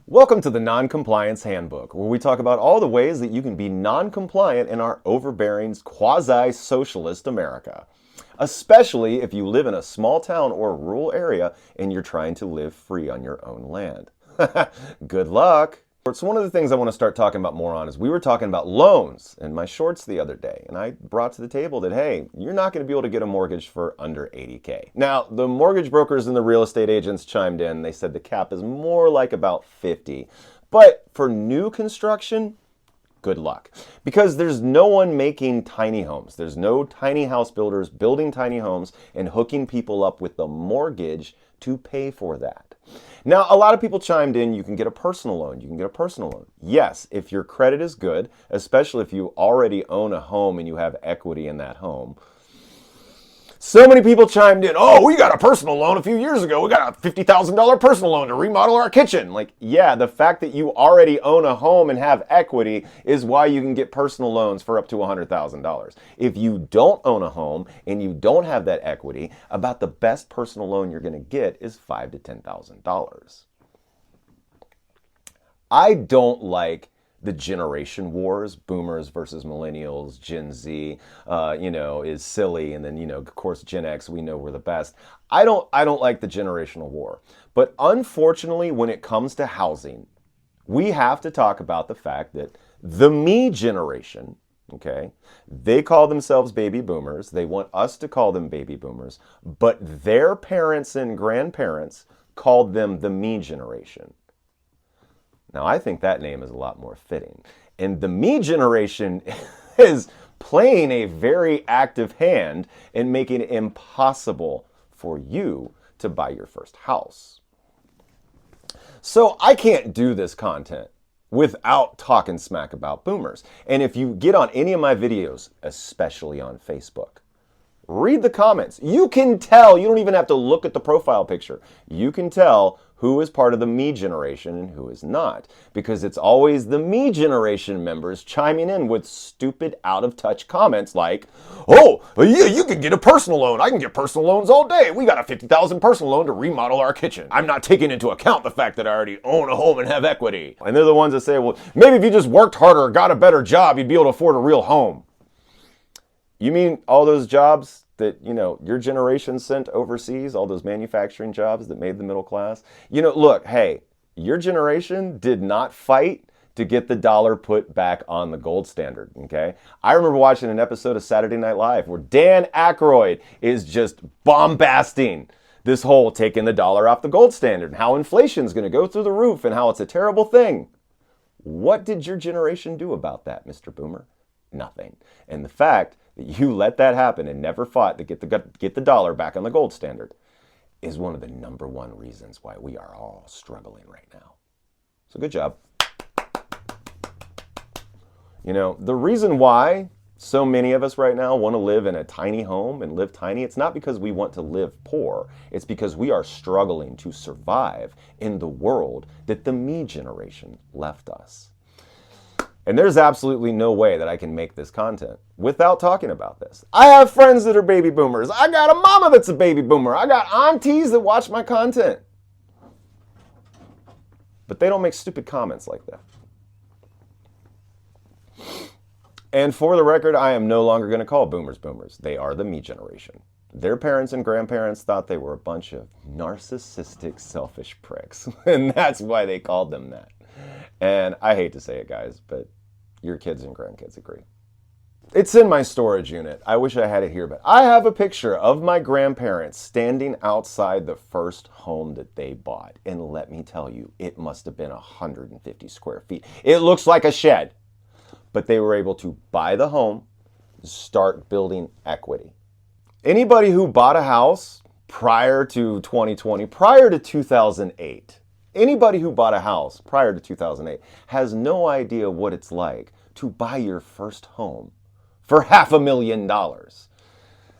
Welcome to the Non-Compliance Handbook, where we talk about all the ways that you can be non-compliant in our overbearing, quasi-socialist America. Especially if you live in a small town or rural area and you're trying to live free on your own land. Good luck! So one of the things I want to start talking about more on is we were talking about loans in my shorts the other day, and I brought to the table that, hey, you're not going to be able to get a mortgage for under 80K. Now, the mortgage brokers and the real estate agents chimed in. They said the cap is more like about 50. But for new construction, good luck. Because there's no one making tiny homes. There's no tiny house builders building tiny homes and hooking people up with the mortgage to pay for that. Now, a lot of people chimed in, you can get a personal loan. You can get a personal loan. Yes, if your credit is good, especially if you already own a home and you have equity in that home. So many people chimed in, oh, we got a personal loan a few years ago. We got a $50,000 personal loan to remodel our kitchen. Like, yeah, the fact that you already own a home and have equity is why you can get personal loans for up to $100,000. If you don't own a home and you don't have that equity, about the best personal loan you're going to get is $5,000 to $10,000. I don't like the generation wars, boomers versus millennials, Gen Z, is silly. And then, of course, Gen X, we know we're the best. I don't like the generational war. But unfortunately, when it comes to housing, we have to talk about the fact that the me generation, okay, they call themselves baby boomers. They want us to call them baby boomers. But their parents and grandparents called them the me generation. Now, I think that name is a lot more fitting. And the me generation is playing a very active hand in making it impossible for you to buy your first house. So I can't do this content without talking smack about boomers. And if you get on any of my videos, especially on Facebook, read the comments. You can tell, you don't even have to look at the profile picture. You can tell who is part of the me generation and who is not. Because it's always the me generation members chiming in with stupid out-of-touch comments like, oh, yeah, you can get a personal loan. I can get personal loans all day. We got a $50,000 personal loan to remodel our kitchen. I'm not taking into account the fact that I already own a home and have equity. And they're the ones that say, well, maybe if you just worked harder or got a better job, you'd be able to afford a real home. You mean all those jobs that, your generation sent overseas, all those manufacturing jobs that made the middle class? Look, hey, your generation did not fight to get the dollar put back on the gold standard, okay? I remember watching an episode of Saturday Night Live where Dan Aykroyd is just bombasting this whole taking the dollar off the gold standard and how inflation's going to go through the roof and how it's a terrible thing. What did your generation do about that, Mr. Boomer? Nothing. And the fact that you let that happen and never fought to get the dollar back on the gold standard is one of the number one reasons why we are all struggling right now. So good job. The reason why so many of us right now want to live in a tiny home and live tiny, it's not because we want to live poor. It's because we are struggling to survive in the world that the me generation left us. And there's absolutely no way that I can make this content without talking about this. I have friends that are baby boomers. I got a mama that's a baby boomer. I got aunties that watch my content. But they don't make stupid comments like that. And for the record, I am no longer going to call boomers boomers. They are the me generation. Their parents and grandparents thought they were a bunch of narcissistic, selfish pricks. And that's why they called them that. And I hate to say it, guys, but your kids and grandkids agree. It's in my storage unit. I wish I had it here, but I have a picture of my grandparents standing outside the first home that they bought. And let me tell you, it must have been 150 square feet. It looks like a shed. But they were able to buy the home, start building equity. Anybody who bought a house prior to 2020, prior to 2008, anybody who bought a house prior to 2008 has no idea what it's like to buy your first home for $500,000.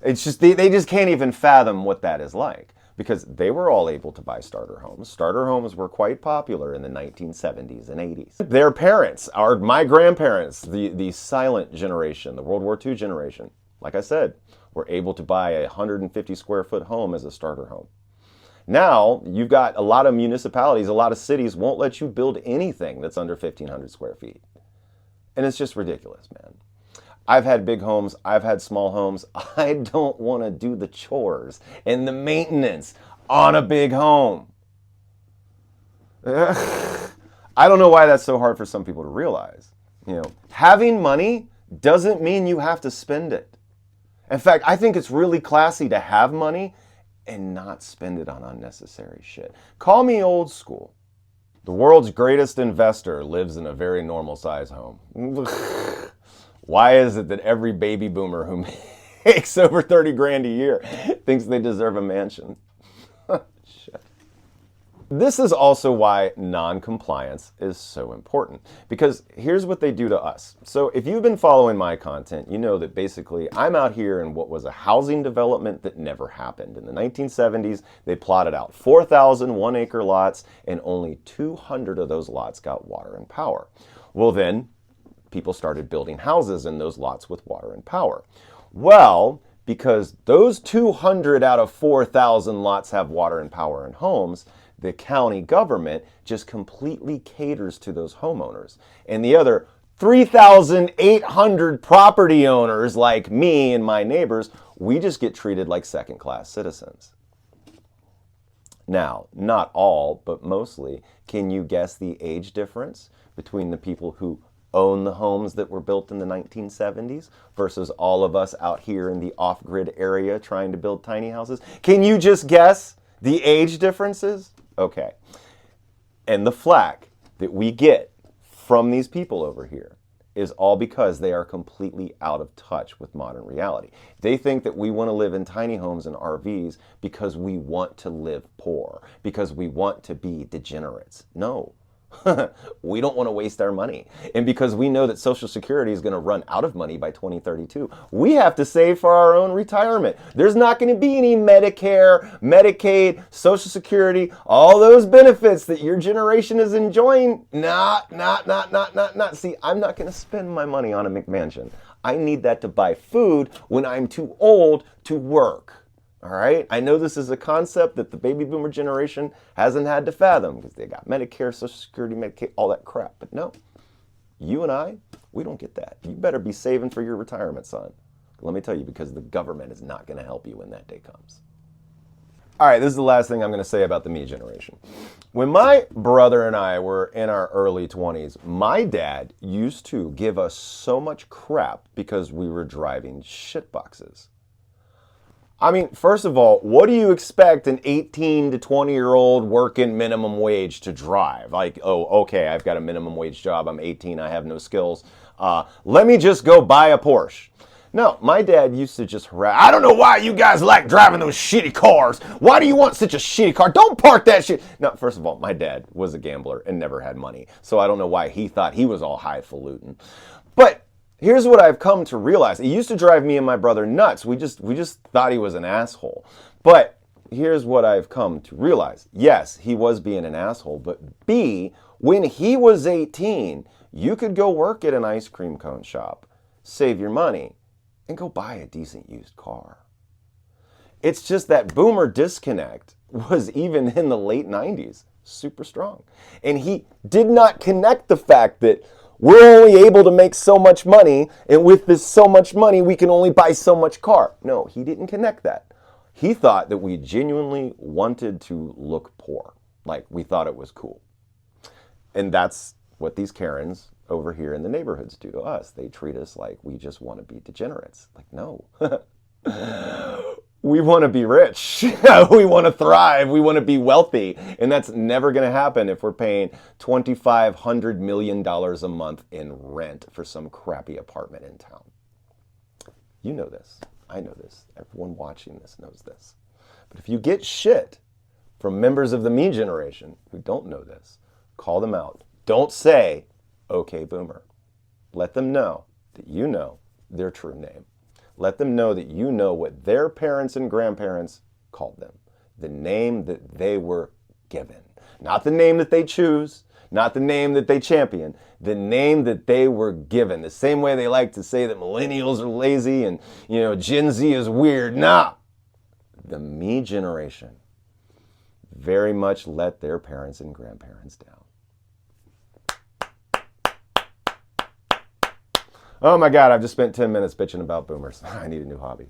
It's just, they just can't even fathom what that is like because they were all able to buy starter homes. Starter homes were quite popular in the 1970s and 80s. Their parents, my grandparents, the silent generation, the World War II generation, like I said, were able to buy a 150 square foot home as a starter home. Now, you've got a lot of municipalities, a lot of cities won't let you build anything that's under 1,500 square feet. And it's just ridiculous, man. I've had big homes. I've had small homes. I don't want to do the chores and the maintenance on a big home. I don't know why that's so hard for some people to realize. Having money doesn't mean you have to spend it. In fact, I think it's really classy to have money and not spend it on unnecessary shit. Call me old school. The world's greatest investor lives in a very normal size home. Why is it that every baby boomer who makes over 30 grand a year thinks they deserve a mansion? Shit. This is also why non-compliance is so important, because here's what they do to us. So if you've been following my content, you know that basically I'm out here in what was a housing development that never happened. In the 1970s, they plotted out 4,000 one-acre lots, and only 200 of those lots got water and power. Well, then people started building houses in those lots with water and power. Well, because those 200 out of 4,000 lots have water and power and homes, the county government just completely caters to those homeowners. And the other 3,800 property owners like me and my neighbors, we just get treated like second-class citizens. Now, not all, but mostly, can you guess the age difference between the people who own the homes that were built in the 1970s versus all of us out here in the off-grid area trying to build tiny houses? Can you just guess the age differences? Okay. And the flack that we get from these people over here is all because they are completely out of touch with modern reality. They think that we want to live in tiny homes and RVs because we want to live poor, because we want to be degenerates. No. We don't want to waste our money. And because we know that Social Security is going to run out of money by 2032, we have to save for our own retirement. There's not going to be any Medicare, Medicaid, Social Security, all those benefits that your generation is enjoying. Not. See, I'm not going to spend my money on a McMansion. I need that to buy food when I'm too old to work. All right? I know this is a concept that the baby boomer generation hasn't had to fathom because they got Medicare, Social Security, Medicaid, all that crap. But no, you and I, we don't get that. You better be saving for your retirement, son. Let me tell you, because the government is not going to help you when that day comes. All right, this is the last thing I'm going to say about the me generation. When my brother and I were in our early 20s, my dad used to give us so much crap because we were driving shitboxes. I mean, first of all, what do you expect an 18 to 20-year-old working minimum wage to drive? Like, oh, okay, I've got a minimum wage job. I'm 18. I have no skills. Let me just go buy a Porsche. No, my dad used to just harass. I don't know why you guys like driving those shitty cars. Why do you want such a shitty car? Don't park that shit. No, first of all, my dad was a gambler and never had money. So I don't know why he thought he was all highfalutin. But here's what I've come to realize. It used to drive me and my brother nuts. We just thought he was an asshole. But here's what I've come to realize. Yes, he was being an asshole. But B, when he was 18, you could go work at an ice cream cone shop, save your money, and go buy a decent used car. It's just that boomer disconnect was even in the late 90s super strong. And he did not connect the fact that we're only able to make so much money, and with this so much money, we can only buy so much car. No, he didn't connect that. He thought that we genuinely wanted to look poor, like we thought it was cool. And that's what these Karens over here in the neighborhoods do to us. They treat us like we just want to be degenerates. Like, no. We want to be rich. We want to thrive. We want to be wealthy. And that's never going to happen if we're paying $2,500 million a month in rent for some crappy apartment in town. You know this. I know this. Everyone watching this knows this. But if you get shit from members of the me generation who don't know this, call them out. Don't say, okay, boomer. Let them know that you know their true name. Let them know that you know what their parents and grandparents called them. The name that they were given. Not the name that they choose, not the name that they champion, the name that they were given. The same way they like to say that millennials are lazy and, Gen Z is weird. Nah. The me generation. very much let their parents and grandparents down. Oh my God, I've just spent 10 minutes bitching about boomers. I need a new hobby.